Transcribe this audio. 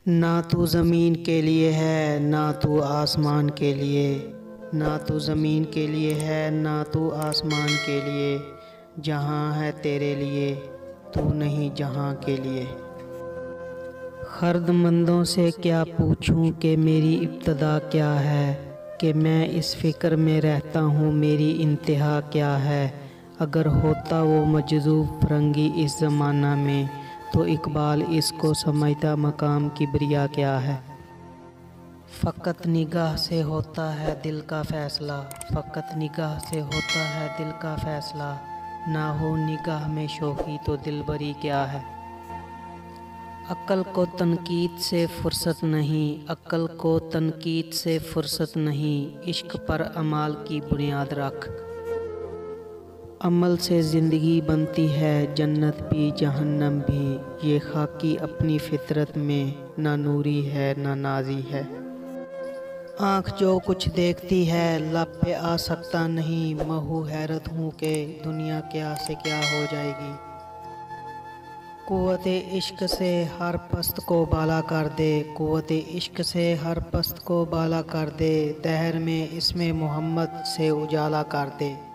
ना तू ज़मीन के लिए है ना तू आसमान के लिए, ना तू ज़मीन के लिए है ना तू आसमान के लिए, जहाँ है तेरे लिए तू नहीं जहाँ के लिए। ख़र्दमंदों से क्या पूछूं कि मेरी इब्तिदा क्या है, कि मैं इस फ़िक्र में रहता हूँ मेरी इंतहा क्या है। अगर होता वो मजज़ूब फ़िरंगी इस ज़माना में, तो इकबाल इसको समझता मकाम किबरिया क्या है। फ़कत निगाह से होता है दिल का फ़ैसला, फ़कत निगाह से होता है दिल का फ़ैसला, ना हो निगाह में शोखी तो दिलबरी क्या है। अक्ल को तनकीद से फ़ुर्सत नहीं, अक्ल को तनकीद से फ़ुर्सत नहीं, इश्क पर अमाल की बुनियाद रख। अमल से ज़िंदगी बनती है जन्नत भी जहन्नम भी, ये खाकी अपनी फितरत में ना नूरी है ना नाजी है। आँख जो कुछ देखती है लब पे आ सकता नहीं, महू हैरत हूँ कि दुनिया क्या से क्या हो जाएगी। कुव्वत इश्क से हर पस्त को बाला कर दे, कुव्वत इश्क से हर पस्त को बाला कर दे, दहर में इसमें मोहम्मद से उजाला कर दे।